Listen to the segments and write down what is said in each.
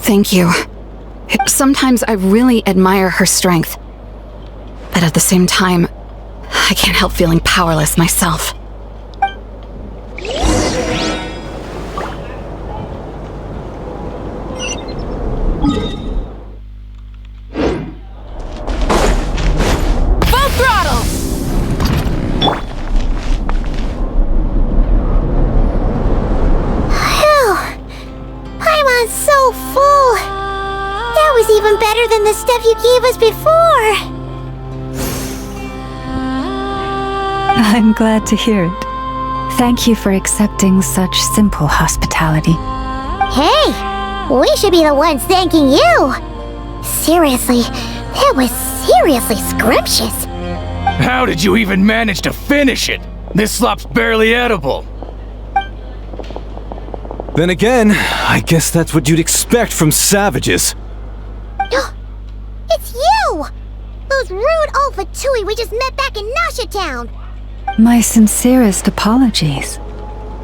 Thank you. Sometimes I really admire her strength. But at the same time, I can't help feeling powerless myself. Full throttle! Phew! Paimon's so full! That was even better than the stuff you gave us before! I'm glad to hear it. Thank you for accepting such simple hospitality. Hey! We should be the ones thanking you! Seriously, that was seriously scrumptious. How did you even manage to finish it? This slop's barely edible. Then again, I guess that's what you'd expect from savages. It's you! Those rude old Fatui we just met back in Nasha Town! My sincerest apologies.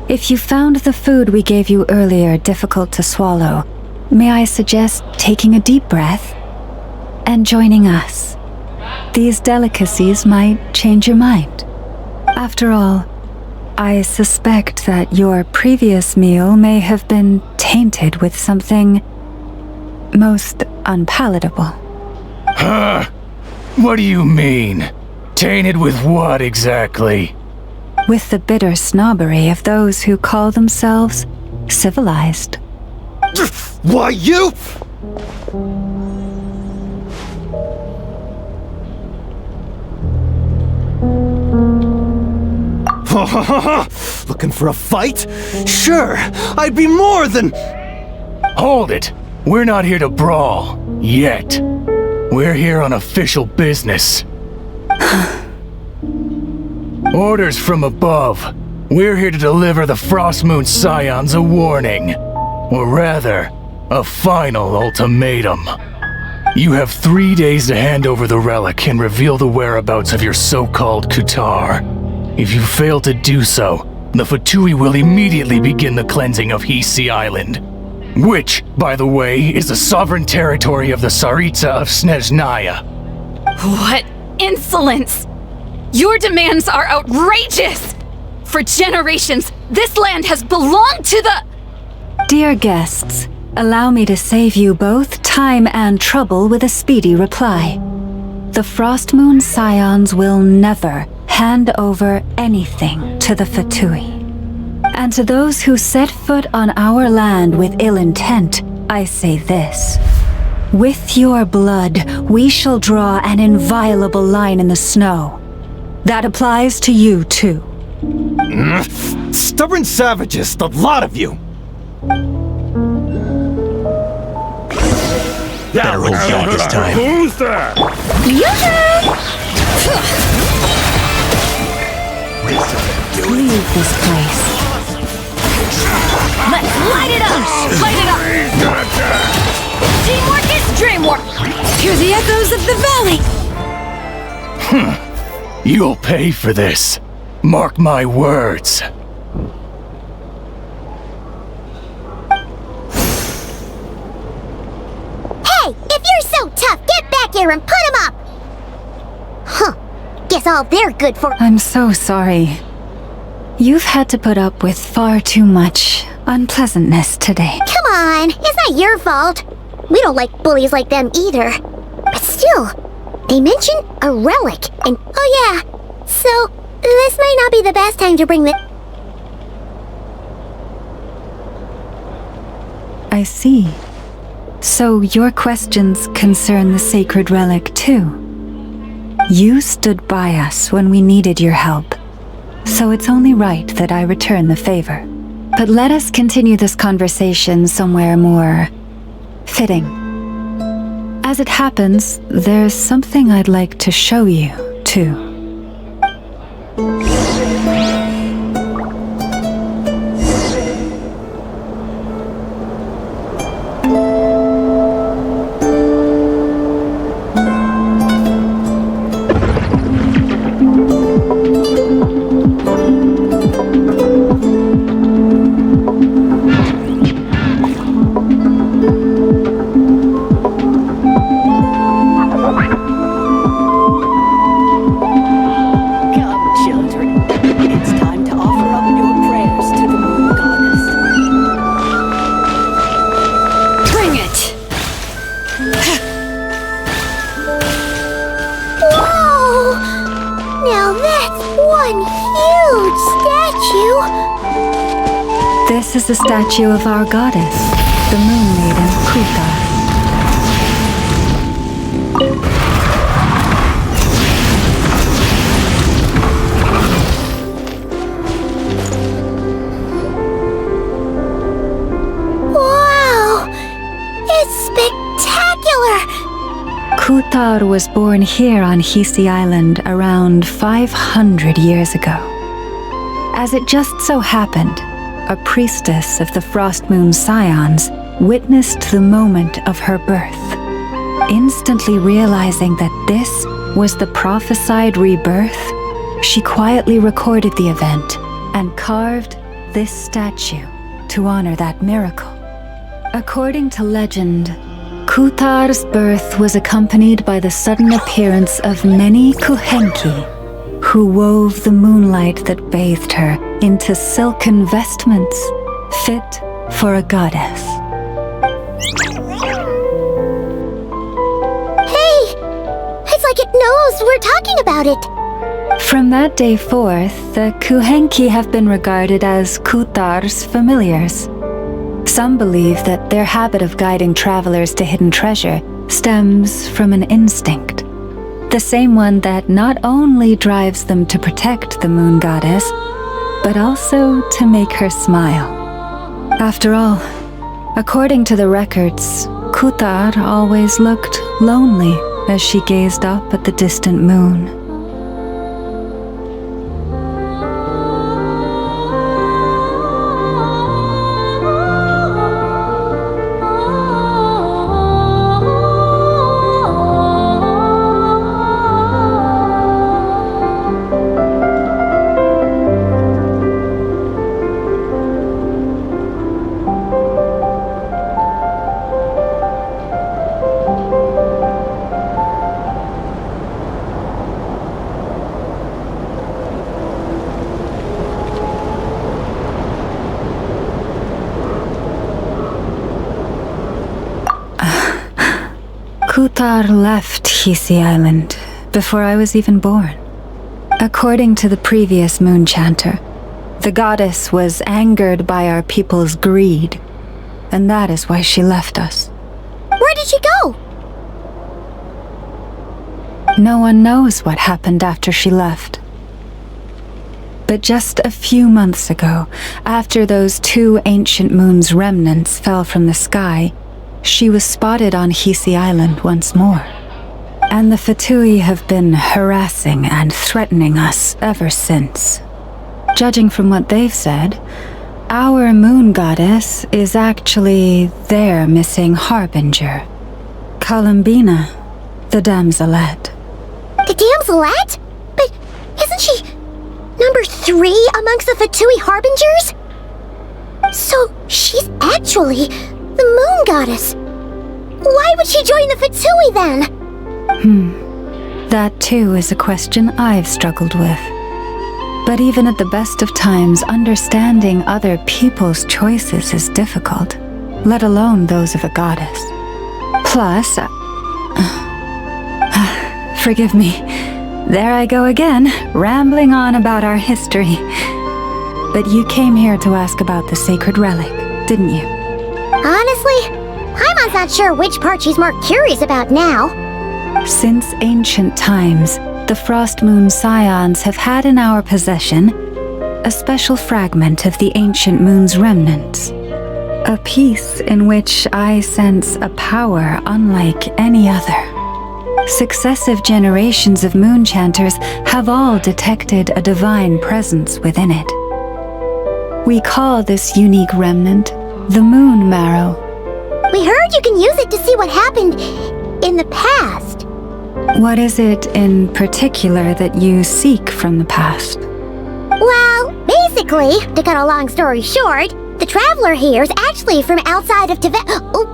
If you found the food we gave you earlier difficult to swallow, may I suggest taking a deep breath and joining us? These delicacies might change your mind. After all, I suspect that your previous meal may have been tainted with something most unpalatable. Huh? What do you mean? Tainted with what exactly? With the bitter snobbery of those who call themselves civilized. Why, you? Looking for a fight? Sure, I'd be more than... Hold it! We're not here to brawl. Yet. We're here on official business. Orders from above. We're here to deliver the Frostmoon Scions a warning. Or rather, a final ultimatum. You have 3 days to hand over the relic and reveal the whereabouts of your so-called Kutar. If you fail to do so, the Fatui will immediately begin the cleansing of Hisi Island. Which, by the way, is the sovereign territory of the Tsaritsa of Snezhnaya. What insolence! Your demands are outrageous! For generations, this land has belonged to the... Dear guests, allow me to save you both time and trouble with a speedy reply. The Frostmoon Scions will never hand over anything to the Fatui. And to those who set foot on our land with ill intent, I say this. With your blood, we shall draw an inviolable line in the snow. That applies to you, too. Stubborn savages, the lot of you! Better hold back this time. Who's that? Leave this place. Let's light it up! Light it up! Teamwork is dreamwork! Hear the echoes of the valley! You'll pay for this. Mark my words. Hey, if you're so tough, get back here and put him up! Huh. Guess all they're good for... I'm so sorry. You've had to put up with far too much unpleasantness today. Come on, it's not your fault. We don't like bullies like them either. But still, they mentioned a relic, and oh yeah, so this might not be the best time to bring the... I see. So your questions concern the sacred relic too. You stood by us when we needed your help, so it's only right that I return the favor. But let us continue this conversation somewhere more fitting. As it happens, there's something I'd like to show you, too. This is a statue of our goddess, the Moon Maiden Kuthar. Wow! It's spectacular! Kuthar was born here on Hisi Island around 500 years ago. As it just so happened, a priestess of the Frost Moon Scions witnessed the moment of her birth. Instantly realizing that this was the prophesied rebirth, she quietly recorded the event and carved this statue to honor that miracle. According to legend, Kuthar's birth was accompanied by the sudden appearance of many Kuhenki, who wove the moonlight that bathed her into silken vestments fit for a goddess. Hey! It's like it knows we're talking about it! From that day forth, the Kuhenki have been regarded as Kuthar's familiars. Some believe that their habit of guiding travelers to hidden treasure stems from an instinct. The same one that not only drives them to protect the moon goddess, but also to make her smile. After all, according to the records, Kuthar always looked lonely as she gazed up at the distant moon. Kuthar left Hisi Island before I was even born. According to the previous moon chanter, the goddess was angered by our people's greed, and that is why she left us. Where did she go? No one knows what happened after she left. But just a few months ago, after those 2 ancient moon's remnants fell from the sky, she was spotted on Hisi Island once more. And the Fatui have been harassing and threatening us ever since. Judging from what they've said, our moon goddess is actually their missing harbinger, Columbina, the damselette. The damselette? But isn't she number 3 amongst the Fatui harbingers? So she's actually the moon goddess. Why would she join the Fatui then? That too is a question I've struggled with. But even at the best of times, understanding other people's choices is difficult, let alone those of a goddess. Plus, forgive me, there I go again, rambling on about our history. But you came here to ask about the sacred relic, didn't you? Honestly, I'm not sure which part she's more curious about now. Since ancient times, the Frost Moon Scions have had in our possession a special fragment of the ancient moon's remnants. A piece in which I sense a power unlike any other. Successive generations of moon chanters have all detected a divine presence within it. We call this unique remnant the Moon Marrow. We heard you can use it to see what happened in the past. What is it in particular that you seek from the past? Well, basically, to cut a long story short, the traveler here is actually from outside of Tibet. Oh.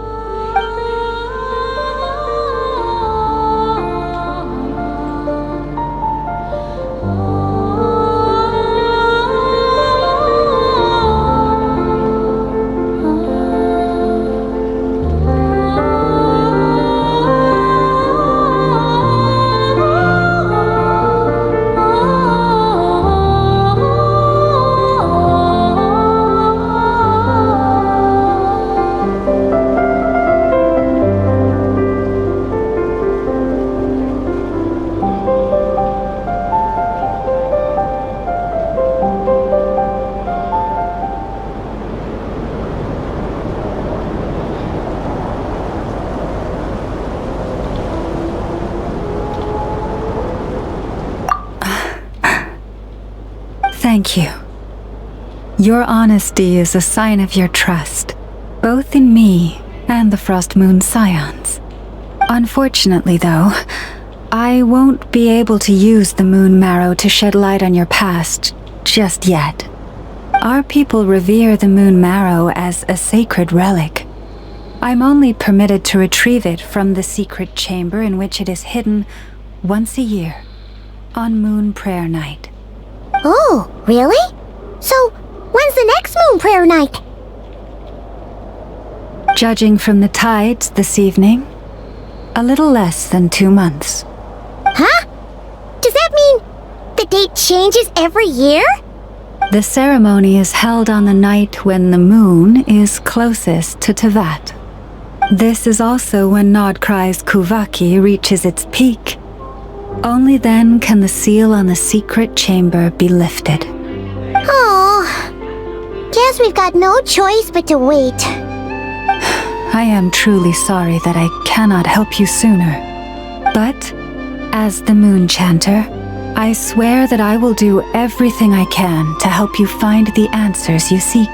Thank you. Your honesty is a sign of your trust, both in me and the Frost Moon Scions. Unfortunately, though, I won't be able to use the moon marrow to shed light on your past just yet. Our people revere the moon marrow as a sacred relic. I'm only permitted to retrieve it from the secret chamber in which it is hidden once a year, on Moon Prayer Night. Oh, really? So, when's the next Moon Prayer Night? Judging from the tides this evening, a little less than 2 months. Huh? Does that mean the date changes every year? The ceremony is held on the night when the moon is closest to Tevat. This is also when Nodcry's Kuvaki reaches its peak. Only then can the seal on the secret chamber be lifted. Oh, guess we've got no choice but to wait. I am truly sorry that I cannot help you sooner. But, as the Moon Chanter, I swear that I will do everything I can to help you find the answers you seek.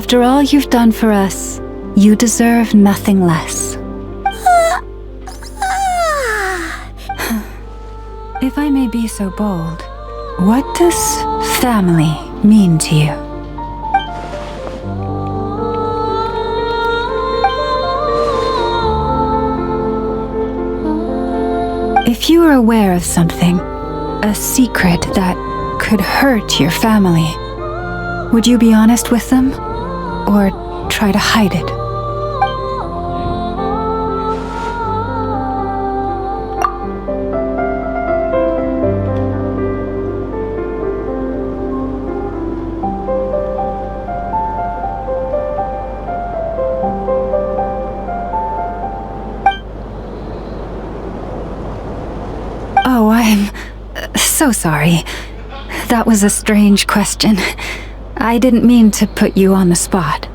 After all you've done for us, you deserve nothing less. If I may be so bold, what does family mean to you? If you were aware of something, a secret that could hurt your family, would you be honest with them, or try to hide it? Oh, I'm so sorry. That was a strange question. I didn't mean to put you on the spot.